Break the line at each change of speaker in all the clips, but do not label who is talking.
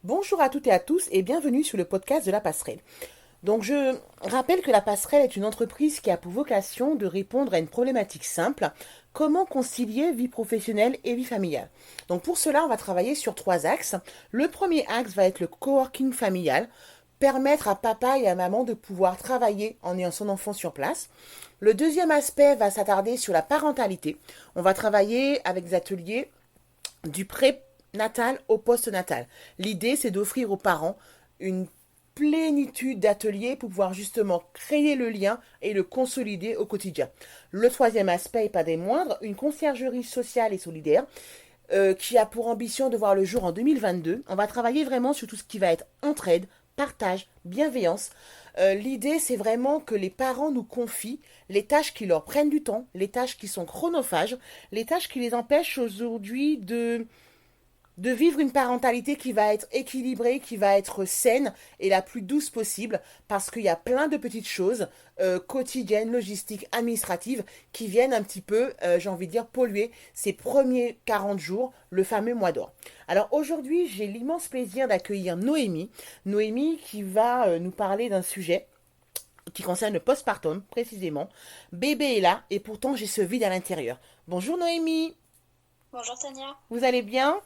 Bonjour à toutes et à tous et bienvenue sur le podcast de la Passerelle. Donc je rappelle que la Passerelle est une entreprise qui a pour vocation de répondre à une problématique simple, comment concilier vie professionnelle et vie familiale. Donc pour cela, on va travailler sur 3 axes. Le premier axe va être le coworking familial, permettre à papa et à maman de pouvoir travailler en ayant son enfant sur place. Le deuxième aspect va s'attarder sur la parentalité. On va travailler avec des ateliers du prénatal au postnatal. L'idée, c'est d'offrir aux parents une plénitude d'ateliers pour pouvoir justement créer le lien et le consolider au quotidien. Le troisième aspect, et pas des moindres, une conciergerie sociale et solidaire qui a pour ambition de voir le jour en 2022. On va travailler vraiment sur tout ce qui va être entraide, partage, bienveillance. L'idée, c'est vraiment que les parents nous confient les tâches qui leur prennent du temps, les tâches qui sont chronophages, les tâches qui les empêchent aujourd'hui de vivre une parentalité qui va être équilibrée, qui va être saine et la plus douce possible, parce qu'il y a plein de petites choses quotidiennes, logistiques, administratives, qui viennent un petit peu, j'ai envie de dire, polluer ces premiers 40 jours, le fameux mois d'or. Alors aujourd'hui, j'ai l'immense plaisir d'accueillir Noémie. Noémie qui va nous parler d'un sujet qui concerne le postpartum précisément. Bébé est là et pourtant j'ai ce vide à l'intérieur. Bonjour Noémie,
Bonjour Tania,
vous allez bien?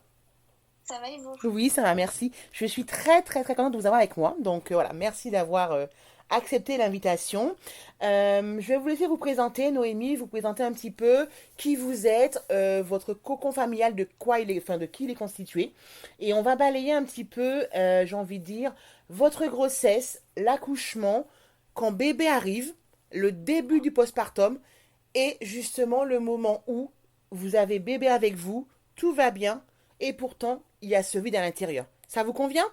ça va et vous?
Oui, ça va, merci. Je suis très, très, très contente de vous avoir avec moi. Donc voilà, merci d'avoir accepté l'invitation. Je vais vous laisser vous présenter, Noémie, vous présenter un petit peu qui vous êtes, votre cocon familial, de quoi il est, enfin de qui il est constitué. Et on va balayer un petit peu, j'ai envie de dire, votre grossesse, l'accouchement, quand bébé arrive, le début du postpartum et justement le moment où vous avez bébé avec vous, tout va bien et pourtant il y a ce vide à l'intérieur. Ça vous convient?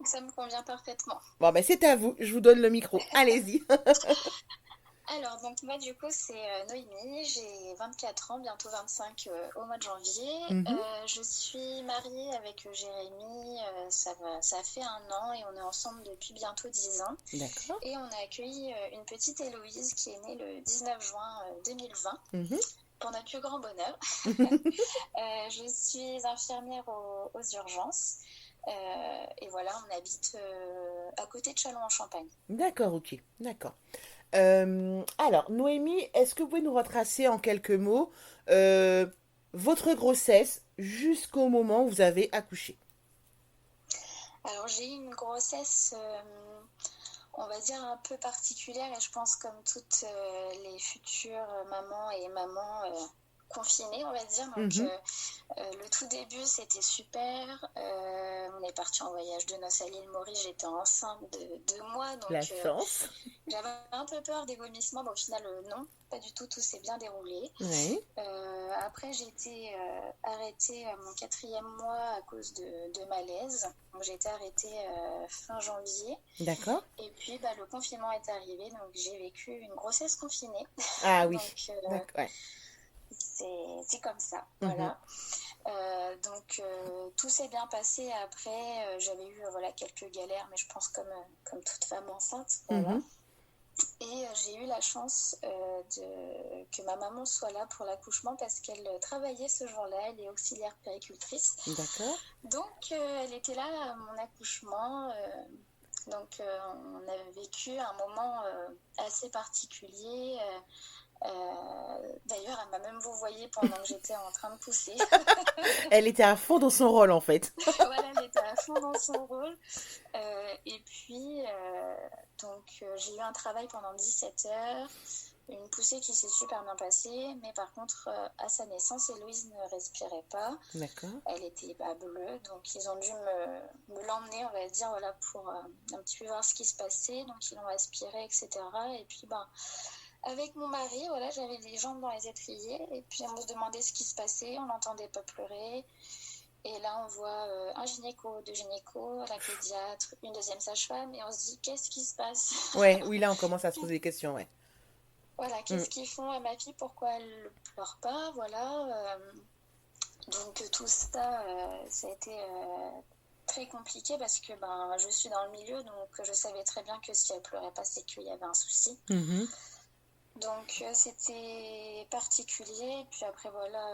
Ça me convient parfaitement.
Bon, ben c'est à vous, je vous donne le micro. Allez-y.
Alors, donc moi du coup c'est Noémie, j'ai 24 ans, bientôt 25 au mois de janvier.
Mhm.
Je suis mariée avec Jérémy, ça fait un an et on est ensemble depuis bientôt 10 ans.
D'accord.
Et on a accueilli une petite Héloïse qui est née le 19 juin 2020.
Mhm.
Pour notre plus grand bonheur. Je suis infirmière aux urgences. Et voilà, on habite à côté de Châlons-en-Champagne.
D'accord, ok. D'accord. Alors, Noémie, est-ce que vous pouvez nous retracer en quelques mots euh, votre grossesse jusqu'au moment où vous avez accouché?
Alors j'ai eu une grossesse, on va dire, un peu particulière et je pense comme toutes les futures mamans confinées, on va dire. Donc
Mhm.
le tout début, c'était super. On est parti en voyage de noces à l'île Maurice. J'étais enceinte de 2 mois,
La
donc
chance.
j'avais un peu peur des vomissements. Mais au final, non, pas du tout. Tout s'est bien déroulé.
Oui.
Après, j'ai été arrêtée à mon 4e mois à cause de malaise. Donc, j'ai été arrêtée fin janvier.
D'accord.
Et puis, le confinement est arrivé. Donc, j'ai vécu une grossesse confinée.
Ah oui.
Donc,
D'accord. Ouais.
c'est comme ça.
Mhm.
Voilà. Tout s'est bien passé. Après, j'avais eu voilà, quelques galères, mais je pense comme toute femme enceinte. Voilà.
Mhm.
Et j'ai eu la chance que ma maman soit là pour l'accouchement parce qu'elle travaillait ce jour-là, elle est auxiliaire péricultrice.
D'accord.
Donc elle était là à mon accouchement. On a vécu un moment assez particulier. D'ailleurs, elle m'a même vouvoyée pendant que j'étais en train de pousser.
Elle était à fond dans son rôle en fait.
Voilà, elle était à fond dans son rôle. J'ai eu un travail pendant 17 heures, une poussée qui s'est super bien passée, mais par contre, à sa naissance, Héloïse ne respirait pas.
D'accord.
Elle était bleue, donc ils ont dû me l'emmener, on va dire, voilà, pour un petit peu voir ce qui se passait. Donc ils l'ont aspirée, etc. Et puis, avec mon mari, voilà, j'avais les jambes dans les étriers, et puis on se demandait ce qui se passait, on n'entendait pas pleurer. Et là, on voit un gynéco, deux gynécos, la pédiatre, une deuxième sage-femme, et on se dit, qu'est-ce qui se passe?
Ouais, oui, là on commence à se poser des questions, ouais.
Voilà,
Mm.
qu'est-ce qu'ils font à ma fille? Pourquoi elle ne pleure pas? Voilà. Tout ça, ça a été très compliqué parce que je suis dans le milieu, donc je savais très bien que si elle pleurait pas, c'est qu'il y avait un souci.
Mhm.
Donc c'était particulier. Puis après, voilà,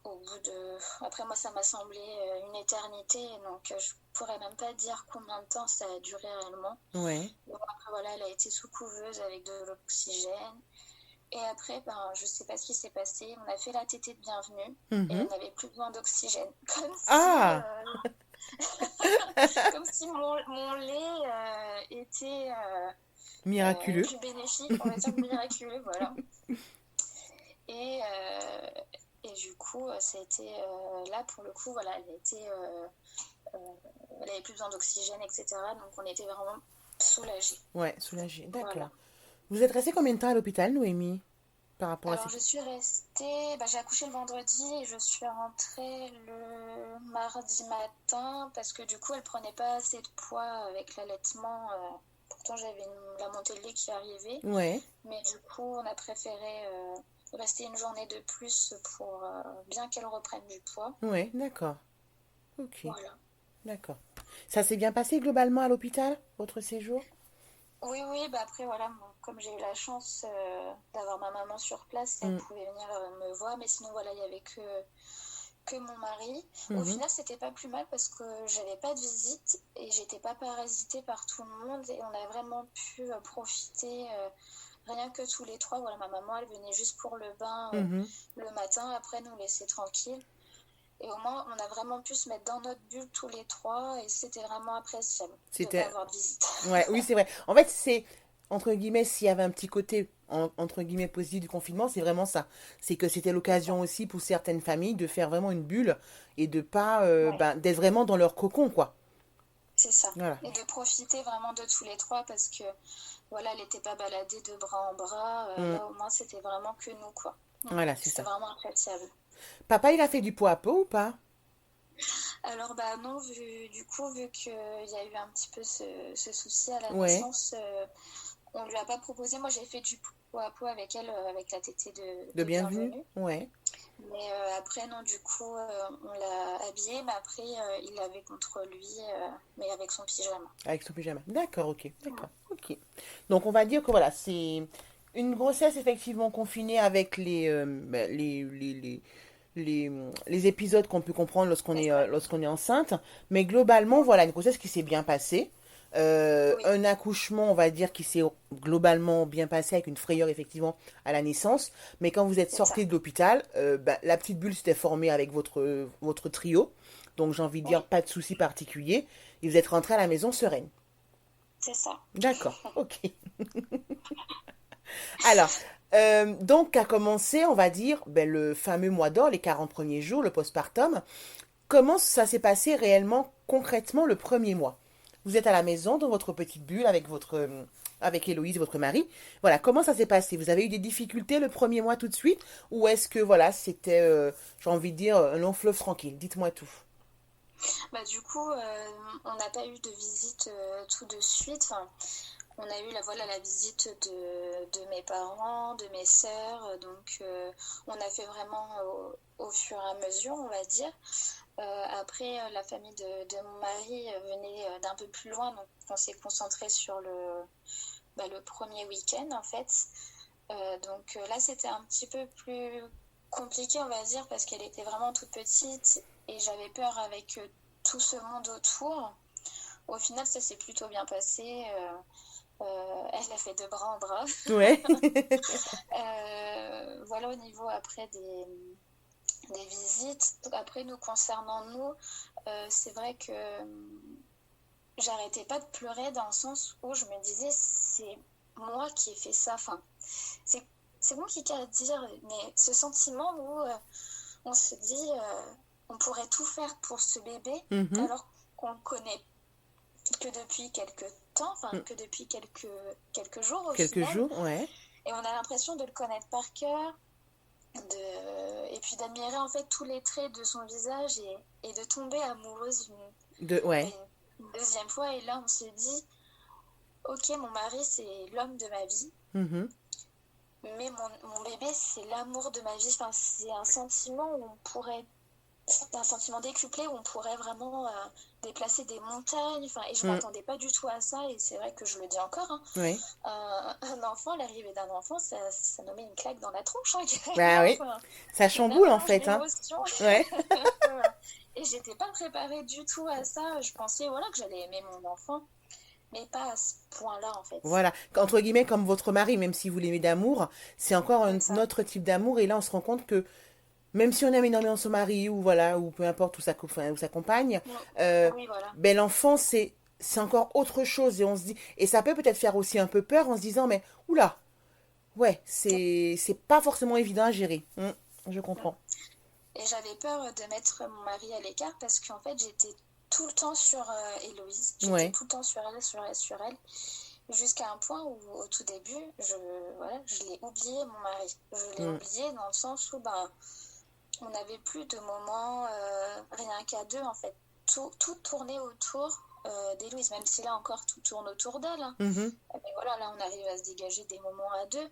au bout de... Après, moi, ça m'a semblé une éternité, donc je pourrais même pas dire combien de temps ça a duré réellement.
Ouais.
Donc après, voilà, elle a été sous couveuse avec de l'oxygène. Et après, je sais pas ce qui s'est passé. On a fait la tétée de bienvenue et elle
Mhm.
n'avait plus besoin d'oxygène.
Ah!
Comme si mon lait était
Miraculeux.
plus bénéfique, on va dire miraculeux, voilà. Et, euh, et du coup, ça a été là pour le coup, voilà, euh, elle avait plus besoin d'oxygène, etc. Donc on était vraiment soulagés.
Ouais, soulagé. D'accord.
Voilà.
Vous êtes resté combien de temps à l'hôpital, Noémie, par rapport à
Alors
cette...
je suis restée, j'ai accouché le vendredi et je suis rentrée le mardi matin parce que du coup elle prenait pas assez de poids avec l'allaitement. Pourtant j'avais la montée de lait qui arrivait,
Ouais,
mais du coup on a préféré rester une journée de plus pour bien qu'elle reprenne du poids.
ouais, d'accord. Ok,
Voilà.
d'accord. Ça s'est bien passé globalement à l'hôpital, votre séjour?
Oui, oui, après voilà, comme j'ai eu la chance d'avoir ma maman sur place, elle
Mm,
pouvait venir me voir, mais sinon voilà, il y avait que mon mari. Au
mhm.
final, c'était pas plus mal parce que j'avais pas de visite et j'étais pas parasitée par tout le monde et on a vraiment pu profiter rien que tous les trois. Voilà, ma maman, elle venait juste pour le bain
Mhm.
le matin, après nous laisser tranquille. Et au moins, on a vraiment pu se mettre dans notre bulle tous les trois et c'était vraiment appréciable de pas
C'était...
avoir de visite.
Ouais, oui, c'est vrai. En fait, c'est, entre guillemets, s'il y avait un petit côté, entre guillemets, positif du confinement, c'est vraiment ça. C'est que c'était
C'est ça.
l'occasion aussi pour certaines familles de faire vraiment une bulle et de pas,
Ouais.
d'être vraiment dans leur cocon, quoi.
C'est ça.
Voilà.
Et de profiter vraiment de tous les trois parce que voilà, elle n'était pas baladée de bras en bras.
Mm.
Là, au moins, c'était vraiment que nous, quoi.
Voilà, c'est
C'était
ça.
vraiment appréciable.
Papa, il a fait du pot à pot ou pas?
Alors, non, vu qu'il y a eu un petit peu ce souci à la
Ouais,
naissance, on lui a pas proposé. Moi, j'ai fait du pot à pot avec elle, avec la tétée
de
de
bienvenue.
bienvenue.
Ouais,
Mais après, non, du coup, on l'a habillé, mais après, il l'avait contre lui, mais avec son pyjama.
avec son pyjama. D'accord, ok,
Ouais.
d'accord, ok. Donc, on va dire que voilà, c'est une grossesse effectivement confinée avec les épisodes qu'on peut comprendre
C'est ça.
lorsqu'on est enceinte. Mais globalement,
Mm.
voilà, une grossesse qui s'est bien passée.
Oui,
Un accouchement, on va dire, qui s'est globalement bien passé avec une frayeur effectivement à la naissance. Mais quand vous êtes
c'est ça.
sorti de l'hôpital, la petite bulle s'était formée avec votre trio. Donc j'ai envie de dire
Oui,
pas de soucis particuliers. Et vous êtes rentré à la maison sereine.
c'est ça.
D'accord, ok. Alors, donc a commencé, on va dire, le fameux mois d'or, les 40 premiers jours, le postpartum. Comment ça s'est passé réellement, concrètement, le premier mois? Vous êtes à la maison, dans votre petite bulle, avec Héloïse, votre mari. Voilà, comment ça s'est passé? Vous avez eu des difficultés le premier mois tout de suite? Ou est-ce que, voilà, c'était, j'ai envie de dire, un long fleuve tranquille? Dites-moi tout.
Du coup, on n'a pas eu de visite tout de suite. Enfin, on a eu la visite de mes parents, de mes sœurs. Donc, on a fait vraiment au fur et à mesure, on va dire. Après, la famille de mon mari venait d'un peu plus loin. Donc, on s'est concentré sur le premier week-end, en fait. Donc là, c'était un petit peu plus compliqué, on va dire, parce qu'elle était vraiment toute petite et j'avais peur avec tout ce monde autour. Au final, ça s'est plutôt bien passé. Elle a fait de bras en bras.
Ouais.
Voilà au niveau après des visites. Après, nous concernant nous, c'est vrai que j'arrêtais pas de pleurer dans le sens où je me disais, c'est moi qui ai fait ça. Enfin, c'est c'est compliqué à dire, mais ce sentiment où on se dit on pourrait tout faire pour ce bébé
Mhm.
alors qu'on le connaît que depuis quelques temps, enfin que depuis quelques jours au
Quelques
final,
jours, ouais.
et on a l'impression de le connaître par cœur, et puis d'admirer en fait tous les traits de son visage et de tomber amoureuse
Ouais.
une deuxième fois, et là on se dit ok, mon mari c'est l'homme de ma vie,
Mhm.
mais mon bébé, c'est l'amour de ma vie. Enfin, c'est un sentiment où on pourrait c'est un sentiment décuplé où on pourrait vraiment déplacer des montagnes. Enfin, et je m'attendais pas du tout à ça. Et c'est vrai que je le dis encore. Hein,
Oui.
un enfant, l'arrivée d'un enfant, ça nous met une claque dans la tronche, hein,
Bah
carrément.
oui.
Enfin,
Ça
c'est la
chamboule en
purge
fait, hein.
d'émotions.
Ouais.
Voilà. Et j'étais pas préparée du tout à ça. Je pensais voilà, que j'allais aimer mon enfant, mais pas à ce point-là, en fait.
Voilà. Entre guillemets, comme votre mari, même si vous l'aimez d'amour, c'est encore
C'est
un
ça.
autre type d'amour. Et là, on se rend compte que même si on aime énormément son mari ou voilà, ou peu importe, ou sa compagne,
Mm.
euh,
Oui, voilà.
ben l'enfant, c'est encore autre chose. Et on se dit, et ça peut peut-être faire aussi un peu peur en se disant, mais oula, ouais, c'est pas forcément évident à gérer. Je
Mm.
comprends.
Et j'avais peur de mettre mon mari à l'écart parce qu'en fait, j'étais tout le temps sur Héloïse. J'étais
Ouais.
tout le temps sur elle, sur elle, sur elle. Jusqu'à un point où, au tout début, voilà, je l'ai oublié, mon mari. Je l'ai
Mm.
oublié dans le sens où ben, on n'avait plus de moments rien qu'à deux, en fait. Tout tournait autour d'Héloïse, même si là encore, tout tourne autour d'elle. Hein.
Mhm.
Mais voilà, là, on arrive à se dégager des moments à deux.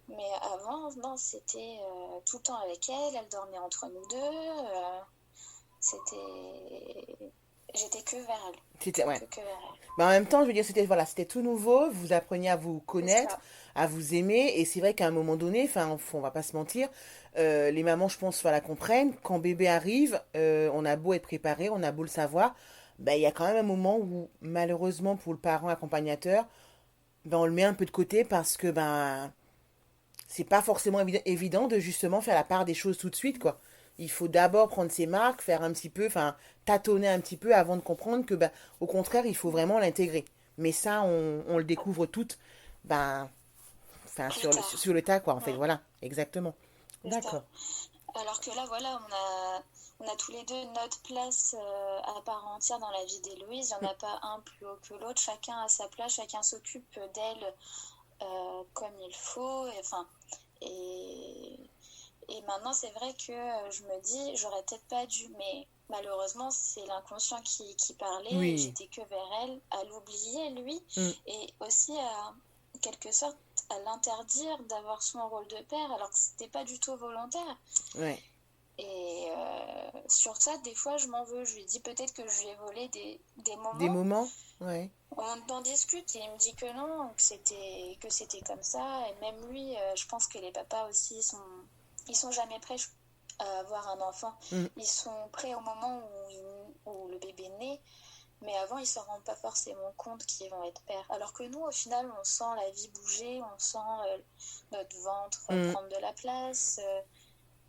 Mais avant, non, c'était tout le temps avec elle. Elle dormait entre nous deux. C'était... J'étais que vers elle.
C'était, ouais.
Que vers elle.
Mais en même temps, je veux dire, c'était voilà, c'était tout nouveau. Vous appreniez à vous
C'est
connaître,
ça.
à vous aimer. Et c'est vrai qu'à un moment donné, enfin, on va pas se mentir, les mamans, je pense, voilà, comprennent. Quand bébé arrive, on a beau être préparé, on a beau le savoir, ben, il y a quand même un moment où, malheureusement, pour le parent accompagnateur, ben, on le met un peu de côté parce que ben, c'est pas forcément évident de justement faire la part des choses tout de suite, quoi. Il faut d'abord prendre ses marques, faire un petit peu, enfin, tâtonner un petit peu avant de comprendre que, ben, au contraire, il faut vraiment l'intégrer. Mais ça, on le découvre toutes, ben, enfin,
Plus tard.
sur le tas, quoi, en fait,
Mm,
voilà, exactement.
c'est ça.
D'accord.
Alors que là, voilà, on a tous les deux notre place à part entière dans la vie d'Héloïse. Il n'y en a pas un plus haut que l'autre. Chacun a sa place, chacun s'occupe d'elle comme il faut. Et, enfin, et, et maintenant, c'est vrai que je me dis, j'aurais peut-être pas dû, mais malheureusement, c'est l'inconscient qui parlait et
Oui.
j'étais que vers elle, à l'oublier, lui,
Mm.
et aussi à, en quelque sorte, à l'interdire d'avoir son rôle de père, alors que c'était pas du tout volontaire.
Ouais.
Et sur ça, des fois, je m'en veux. Je lui dis peut-être que je lui ai volé des
Des
moments.
moments? Ouais.
On en discute et il me dit que non, que c'était comme ça. Et même lui, je pense que les papas aussi ils sont jamais prêts à avoir un enfant.
Mm.
Ils sont prêts au moment où le bébé naît, mais avant ils s'en rendent pas forcément compte qu'ils vont être pères. Alors que nous, au final, on sent la vie bouger, on sent notre ventre
Mm.
prendre de la place,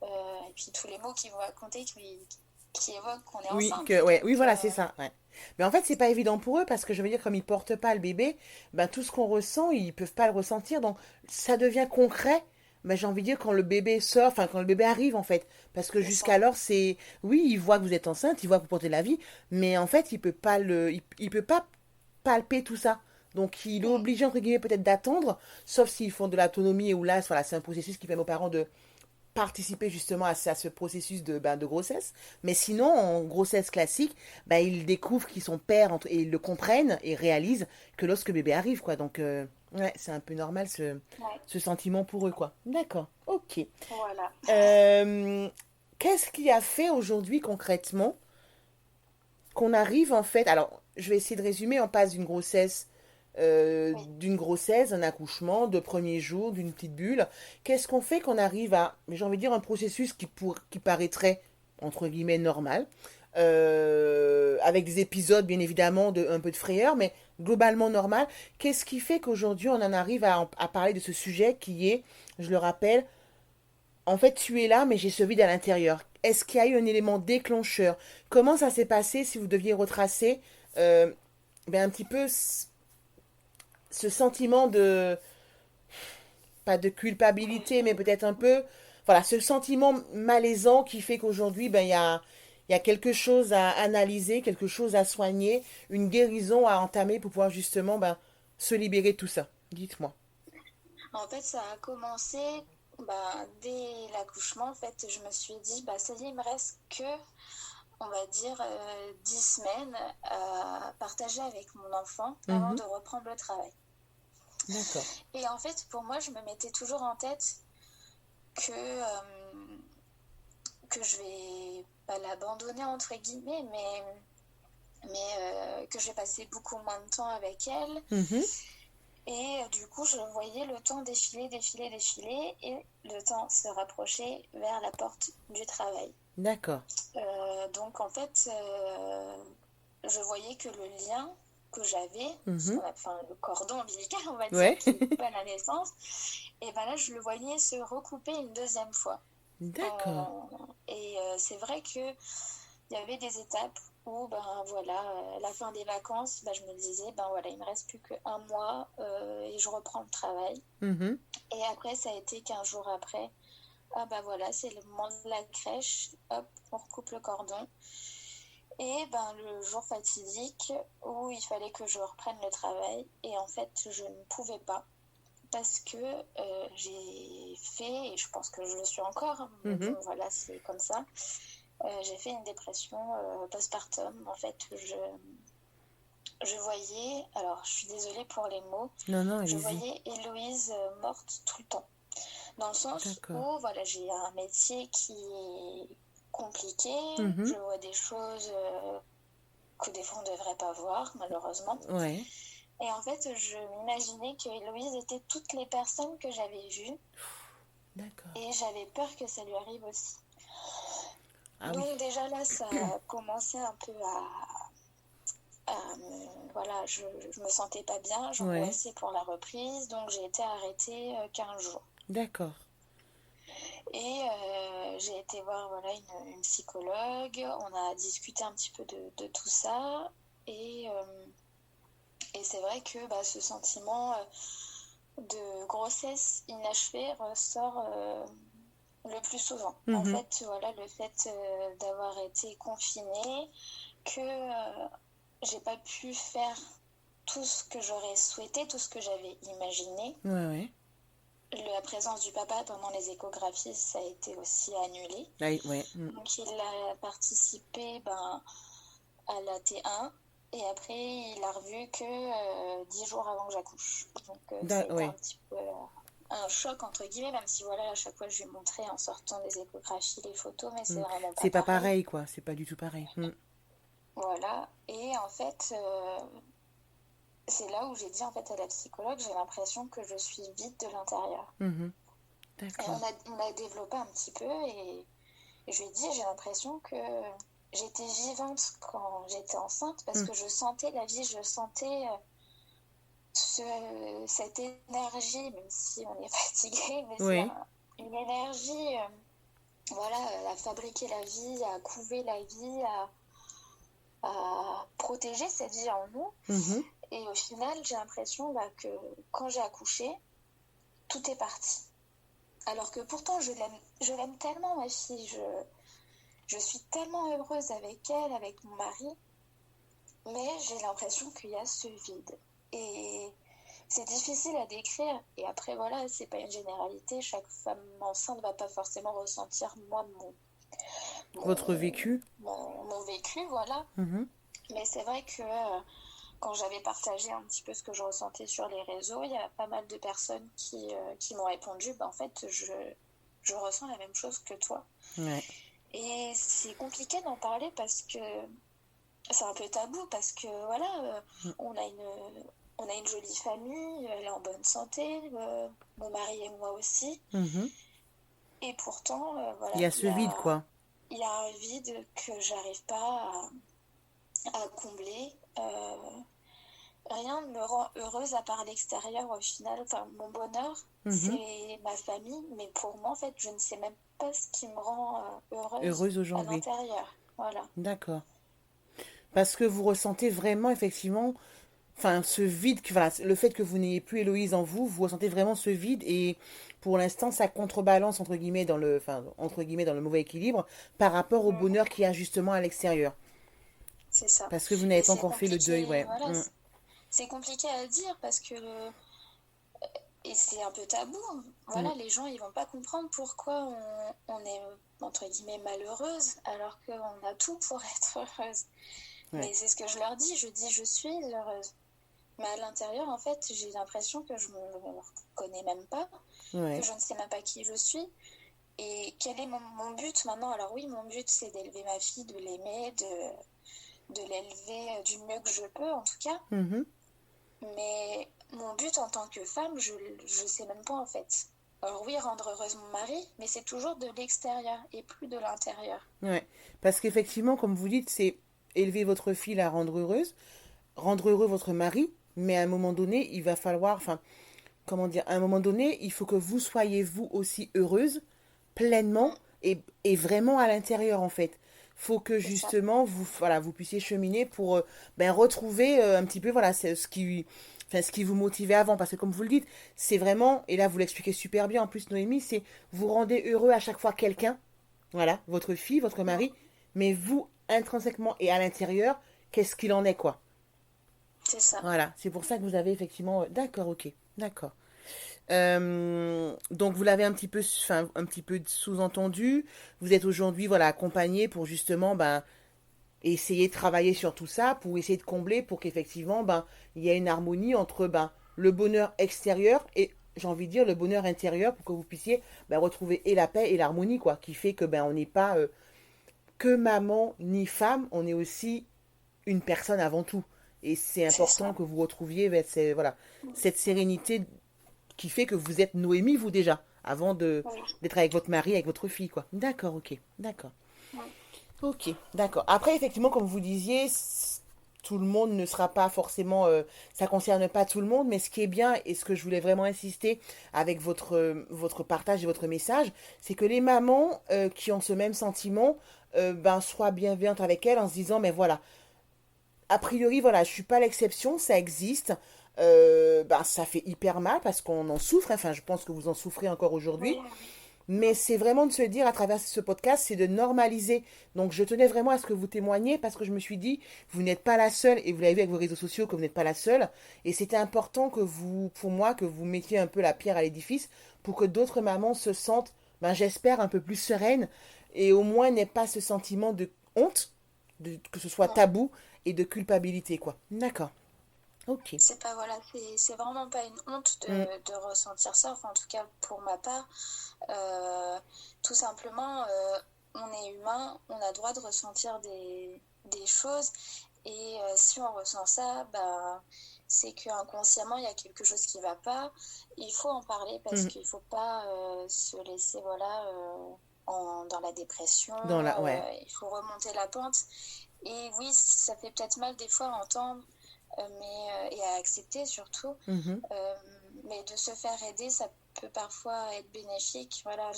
et puis tous les mots qu'ils vont raconter qui évoquent qu'on est
Oui,
enceinte.
que, ouais, oui,
Donc,
voilà, c'est ça. Ouais. Mais en fait, c'est pas évident pour eux parce que je veux dire, comme ils portent pas le bébé, ben tout ce qu'on ressent, ils peuvent pas le ressentir. Donc, ça devient concret. Mais j'ai envie de dire quand le bébé sort, enfin quand le bébé arrive en fait, parce que
c'est ça.
jusqu'alors c'est, oui, il voit que vous êtes enceinte, il voit que vous portez la vie, mais en fait il peut pas palper tout ça. Donc il est
Mm.
obligé entre guillemets peut-être d'attendre, sauf s'ils font de l'autonomie ou là, voilà, c'est un processus qui permet aux parents de participer justement à ce processus de grossesse. Mais sinon, en grossesse classique, ben, ils découvrent qu'ils sont pères et ils le comprennent et réalisent que lorsque le bébé arrive, quoi. Donc, ouais, c'est un peu normal
Ouais,
ce sentiment pour eux, quoi. D'accord, ok.
voilà.
Euh, Qu'est-ce qui a fait aujourd'hui concrètement qu'on arrive en fait. Alors, je vais essayer de résumer. On passe
Oui.
d'une grossesse, un accouchement, de premier jour, d'une petite bulle. Qu'est-ce qu'on fait qu'on arrive à, j'ai envie de dire, un processus qui paraîtrait, entre guillemets, normal, avec des épisodes, bien évidemment, un peu de frayeur, mais globalement normal. Qu'est-ce qui fait qu'aujourd'hui, on en arrive à parler de ce sujet qui est, je le rappelle, en fait, tu es là, mais j'ai ce vide à l'intérieur. Est-ce qu'il y a eu un élément déclencheur? Comment ça s'est passé si vous deviez retracer ben, un petit peu ce sentiment de, pas de culpabilité, mais peut-être un peu, voilà, ce sentiment malaisant qui fait qu'aujourd'hui, ben, il y a quelque chose à analyser, quelque chose à soigner, une guérison à entamer pour pouvoir justement ben, se libérer de tout ça. Dites-moi.
En fait, ça a commencé bah, dès l'accouchement. En fait, je me suis dit, bah, ça y est, il me reste que, on va dire, 10 semaines à partager avec mon enfant avant
Mhm.
de reprendre le travail.
D'accord.
Et en fait, pour moi, je me mettais toujours en tête que, que je vais pas l'abandonner entre guillemets, mais que j'ai passé beaucoup moins de temps avec elle.
Mhm.
Et du coup, je voyais le temps défiler, et le temps se rapprocher vers la porte du travail.
D'accord.
Donc, en fait, je voyais que le lien que j'avais,
Mhm.
enfin, le cordon ombilical, on va dire,
Ouais.
qui est coupé à la naissance, et ben là, je le voyais se recouper une deuxième fois.
D'accord.
Et c'est vrai que il y avait des étapes où, ben voilà, la fin des vacances, ben, je me disais, ben voilà, il me reste plus qu'un mois et je reprends le travail.
Mhm.
Et après, ça a été 15 jours après. Ah ben voilà, c'est le moment de la crèche, hop, on recoupe le cordon. Et ben le jour fatidique où il fallait que je reprenne le travail. Et en fait, je ne pouvais pas. Parce que j'ai fait, et je pense que je le suis encore, mais bon,
Mhm.
voilà, c'est comme ça. J'ai fait une dépression postpartum. En fait, je voyais, alors je suis désolée pour les mots,
Non, non,
je
allez-y.
voyais Héloïse morte tout le temps. Dans le sens
D'accord.
où, voilà, j'ai un métier qui est compliqué,
Mhm.
je vois des choses que des fois on ne devrait pas voir, malheureusement.
Ouais.
Et en fait, je m'imaginais que Héloïse était toutes les personnes que j'avais vues,
D'accord.
et j'avais peur que ça lui arrive aussi.
Ah oui.
Donc déjà là, ça a commencé un peu voilà, je me sentais pas bien,
Ouais.
j'angoissais pour la reprise, donc j'ai été arrêtée 15 jours.
D'accord.
Et j'ai été voir voilà, une psychologue, on a discuté un petit peu de tout ça, et c'est vrai que bah, ce sentiment de grossesse inachevée ressort le plus souvent. En
Mhm.
fait, voilà, le fait d'avoir été confinée, que j'ai pas pu faire tout ce que j'aurais souhaité, tout ce que j'avais imaginé.
Ouais, ouais.
La présence du papa pendant les échographies, ça a été aussi annulé.
Ah, ouais. Mm.
Donc il a participé à la T1 et après il a revu que 10 jours avant que j'accouche. Donc ça a été un
Ouais.
petit peu un choc entre guillemets, même si voilà, à chaque fois je lui montrais en sortant des échographies les photos, mais c'est
Mm.
vraiment pas
C'est pas
pareil.
pareil, quoi. C'est pas du tout pareil. Mm.
Voilà. Et en fait, c'est là où j'ai dit en fait à la psychologue, j'ai l'impression que je suis vide de l'intérieur.
Mhm.
Et
D'accord.
on a développé un petit peu et je lui ai dit, j'ai l'impression que j'étais vivante quand j'étais enceinte parce
Mm.
que je sentais la vie, je sentais cette énergie, même si on est fatigué, mais c'est
Ouais.
une énergie, voilà, à fabriquer la vie, à couver la vie, à protéger cette vie en nous.
Mhm.
Et au final, j'ai l'impression bah, que quand j'ai accouché, tout est parti. Alors que pourtant, je l'aime tellement, ma fille. Je suis tellement heureuse avec elle, avec mon mari, mais j'ai l'impression qu'il y a ce vide. Et c'est difficile à décrire. Et après, voilà, c'est pas une généralité. Chaque femme enceinte ne va pas forcément ressentir, moi,
Votre vécu?
mon vécu, voilà.
Mhm.
Mais c'est vrai que quand j'avais partagé un petit peu ce que je ressentais sur les réseaux, il y a pas mal de personnes qui m'ont répondu, bah, en fait, je ressens la même chose que toi.
Ouais.
Et c'est compliqué d'en parler parce que c'est un peu tabou, parce que voilà,
Mm.
on a une jolie famille, elle est en bonne santé, mon mari et moi aussi.
Mhm.
Et pourtant, voilà,
Il y a ce vide, quoi.
il y a un vide que j'arrive pas à combler. Rien ne me rend heureuse à part l'extérieur au final. Enfin, mon bonheur,
Mhm.
c'est ma famille, mais pour moi, en fait, je ne sais même pas ce qui me rend heureuse
Heureuse
à
aujourd'hui.
l'intérieur. Voilà.
D'accord. Parce que vous ressentez vraiment, effectivement, enfin, ce vide, voilà, le fait que vous n'ayez plus Héloïse en vous, vous ressentez vraiment ce vide et pour l'instant, ça contrebalance, entre guillemets, enfin, entre guillemets, dans le mauvais équilibre par rapport au
Mm,
bonheur qu'il y a justement à l'extérieur.
c'est ça.
Parce que vous n'avez
Et
pas
c'est
encore fait le deuil,
compliqué,
ouais.
voilà,
Mm.
c'est compliqué à dire parce que, et c'est un peu tabou,
Mm.
voilà, les gens, ils vont pas comprendre pourquoi on est, entre guillemets, malheureuse alors qu'on a tout pour être heureuse.
Ouais.
Mais c'est ce que je leur dis, je dis je suis heureuse. Mais à l'intérieur, en fait, j'ai l'impression que je me reconnais même pas, que
Ouais.
je ne sais même pas qui je suis. Et quel est mon but maintenant? Alors oui, mon but, c'est d'élever ma fille, de l'aimer, de l'élever du mieux que je peux, en tout cas.
Mhm.
Mais mon but en tant que femme, je sais même pas, en fait. Alors oui, rendre heureuse mon mari, mais c'est toujours de l'extérieur et plus de l'intérieur.
Ouais. Parce qu'effectivement, comme vous dites, c'est élever votre fille, la rendre heureuse, rendre heureux votre mari, mais à un moment donné, il va falloir, enfin, comment dire, à un moment donné, il faut que vous soyez vous aussi heureuse, pleinement
Mm,
et vraiment à l'intérieur en fait. Faut que
c'est ça.
justement vous, voilà, vous puissiez cheminer pour ben, retrouver un petit peu voilà, c'est enfin, ce qui vous motivait avant. Parce que comme vous le dites, c'est vraiment, et là vous l'expliquez super bien en plus Noémie, c'est vous rendez heureux à chaque fois quelqu'un, voilà, votre fille, votre
Mm,
mari, mais vous, intrinsèquement et à l'intérieur, qu'est-ce qu'il en est quoi.
c'est ça.
Voilà, c'est pour ça que vous avez effectivement... D'accord, ok, d'accord. Donc vous l'avez un petit peu, enfin, un petit peu sous-entendu. Vous êtes aujourd'hui, voilà, accompagné pour justement, ben, essayer de travailler sur tout ça, pour essayer de combler, pour qu'effectivement, ben, il y ait une harmonie entre, ben, le bonheur extérieur et, j'ai envie de dire, le bonheur intérieur, pour que vous puissiez, ben, retrouver et la paix et l'harmonie, quoi, qui fait que, ben, on n'est pas que maman ni femme, on est aussi une personne avant tout. Et c'est
C'est
important
ça.
que vous retrouviez, ben, voilà,
Mm,
cette sérénité qui fait que vous êtes Noémie, vous déjà, avant de
oui.
d'être avec votre mari, avec votre fille, quoi. D'accord, ok, d'accord.
Mm,
Ok, d'accord. Après, effectivement, comme vous disiez, tout le monde ne sera pas forcément... ça concerne pas tout le monde, mais ce qui est bien, et ce que je voulais vraiment insister avec votre partage et votre message, c'est que les mamans qui ont ce même sentiment, ben, soient bienveillantes avec elles en se disant, mais voilà, a priori, voilà, je suis pas l'exception, ça existe. Ben, ça fait hyper mal parce qu'on en souffre. Enfin, je pense que vous en souffrez encore
oui,
aujourd'hui.
oui.
Mais c'est vraiment de se dire à travers ce podcast, c'est de normaliser. Donc, je tenais vraiment à ce que vous témoigniez parce que je me suis dit, vous n'êtes pas la seule et vous l'avez vu avec vos réseaux sociaux que vous n'êtes pas la seule. Et c'était important que vous, pour moi, que vous mettiez un peu la pierre à l'édifice pour que d'autres mamans se sentent, ben, j'espère, un peu plus sereines et au moins n'aient pas ce sentiment de honte, que ce soit
Mm.
tabou et de culpabilité, quoi. D'accord. Ok.
C'est pas, voilà, c'est vraiment pas une honte
Mm,
de ressentir ça, enfin en tout cas pour ma part. Euh, Tout simplement, on est humain, on a le droit de ressentir des choses et si on ressent ça, bah, c'est qu'inconsciemment il y a quelque chose qui va pas. Il faut en parler parce
mm.
qu'il faut pas se laisser voilà, dans la dépression,
Dans la... Ouais.
il faut remonter la pente. Et oui, ça fait peut-être mal des fois à entendre et à accepter surtout.
Mhm,
Euh, mais de se faire aider, ça peut parfois être bénéfique. Voilà,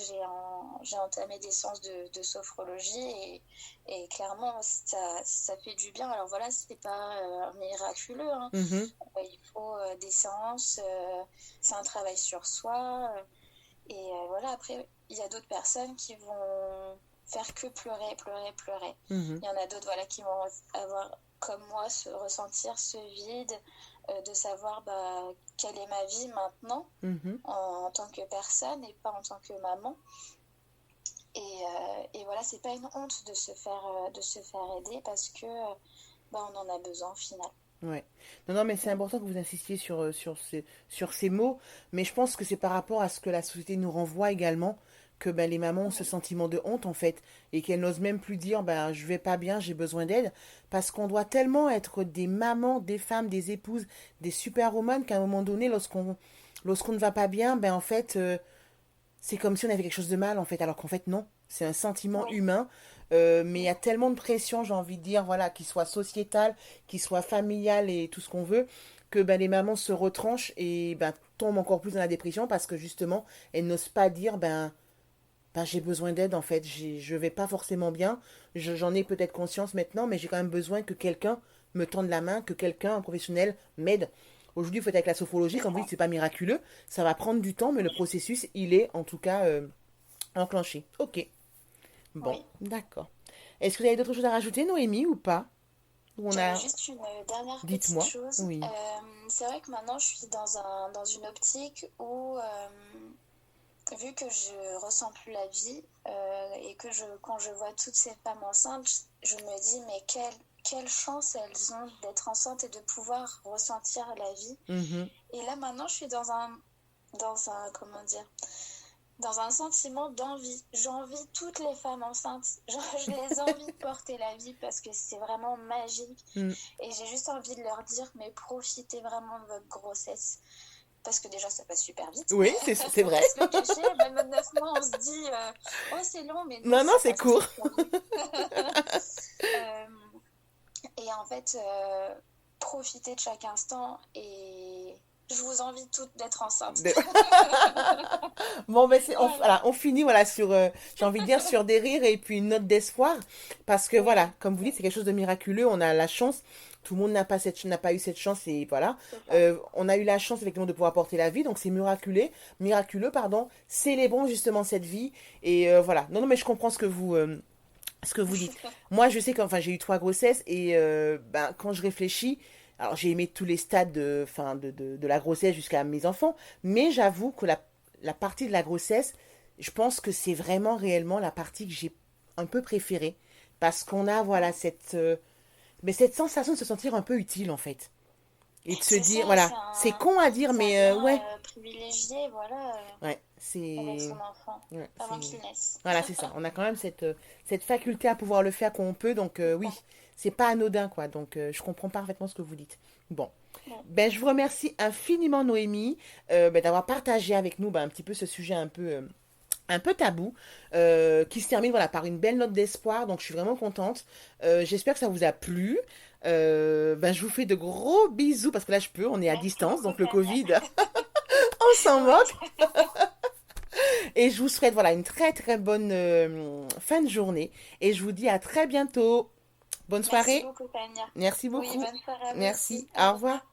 j'ai entamé des séances de sophrologie et clairement, ça fait du bien. Alors voilà, c'est pas miraculeux, hein.
mhm,
Il faut des séances, c'est un travail sur soi. Et voilà, après, il y a d'autres personnes qui vont faire que pleurer, pleurer, pleurer.
mhm,
Il y en a d'autres voilà, qui vont avoir, comme moi, ressentir ce vide de savoir bah, quelle est ma vie maintenant
mhm.
en tant que personne et pas en tant que maman. Et voilà, c'est pas une honte de se faire aider parce que bah, on en a besoin au final.
Ouais. Non, non, mais c'est important que vous insistiez sur ces mots, mais je pense que c'est par rapport à ce que la société nous renvoie également, que ben, les mamans ont ce sentiment de honte en fait, et qu'elles n'osent même plus dire ben, je vais pas bien, j'ai besoin d'aide, parce qu'on doit tellement être des mamans, des femmes, des épouses, des superwoman qu'à un moment donné, lorsqu'on ne va pas bien, ben en fait, c'est comme si on avait quelque chose de mal en fait, alors qu'en fait non, c'est un sentiment
Oui,
humain, mais il y a tellement de pression, j'ai envie de dire, voilà, qu'il soit sociétal, qu'il soit familial et tout ce qu'on veut, que ben, les mamans se retranchent et ben, tombent encore plus dans la dépression parce que justement, elles n'osent pas dire ben j'ai besoin d'aide en fait, je vais pas forcément bien, j'en ai peut-être conscience maintenant, mais j'ai quand même besoin que quelqu'un me tende la main, que quelqu'un, un professionnel, m'aide. Aujourd'hui, il faut être avec la sophrologie,
c'est
comme vous
ça.
dites, c'est pas miraculeux, ça va prendre du temps, mais le processus, il est en tout cas enclenché. Ok, bon,
Oui.
d'accord. Est-ce que vous avez d'autres choses à rajouter, Noémie, ou pas? Ou on
J'avais
a...
juste une dernière petite
Dites-moi.
chose.
Oui.
C'est vrai que maintenant, je suis dans une optique où, vu que je ressens plus la vie et que quand je vois toutes ces femmes enceintes, je me dis, mais quelle chance elles ont d'être enceintes et de pouvoir ressentir la vie.
Mhm,
Et là, maintenant, je suis comment dire, dans un sentiment d'envie. J'envie toutes les femmes enceintes. Genre, je les envie de porter la vie parce que c'est vraiment magique.
Mm.
Et j'ai juste envie de leur dire, mais profitez vraiment de votre grossesse. Parce que déjà, ça passe super vite.
Oui, c'est vrai.
Faut pas se le cacher. Même à 9 mois, on se dit, oh, c'est long, mais
Non, non,
ça
c'est
passe
court.
Et en fait, profitez de chaque instant et je vous envie toutes d'être enceintes.
Bon, ben
Voilà.
voilà, on finit voilà, sur, j'ai envie de dire, sur des rires et puis une note d'espoir. Parce que voilà,
Oui,
comme vous dites, c'est quelque chose de miraculeux. On a la chance. Tout le monde n'a pas eu cette chance et voilà.
c'est ça.
On a eu la chance effectivement de pouvoir porter la vie, donc c'est miraculeux, pardon. Célébrons justement cette vie et voilà. Non, non, mais je comprends ce que vous dites. Moi, je sais qu'enfin j'ai eu 3 grossesses et ben quand je réfléchis, alors j'ai aimé tous les stades de la grossesse jusqu'à mes enfants, mais j'avoue que la partie de la grossesse, je pense que c'est vraiment réellement la partie que j'ai un peu préférée parce qu'on a voilà mais cette sensation de se sentir un peu utile en fait et de se
C'est ça,
dire voilà, c'est con à dire
c'est un
mais
lien
ouais,
privilégié, voilà,
ouais,
avec
c'est
son enfant,
ouais,
avant
c'est
qu'il naisse.
voilà, c'est ça. On a quand même cette faculté à pouvoir le faire quand on peut. Donc,
C'est
oui,
ça.
c'est pas anodin, quoi. Donc, je comprends parfaitement ce que vous dites. Bon.
Bon.
Ben, je vous remercie infiniment, Noémie, ben, d'avoir partagé avec nous ben, un petit peu ce sujet un peu tabou, qui se termine voilà, par une belle note d'espoir. Donc, je suis vraiment contente. J'espère que ça vous a plu. Ben, je vous fais de gros bisous parce que là, on est à
Merci
distance.
beaucoup,
Donc, le
Tania.
Covid, on s'en moque.
Oui,
Et je vous souhaite voilà une très très bonne fin de journée. Et je vous dis à très bientôt. Bonne
merci
soirée.
beaucoup, Tania.
Merci
Oui,
beaucoup.
bonne soirée à vous
Merci.
aussi.
Au
Au
revoir.
revoir.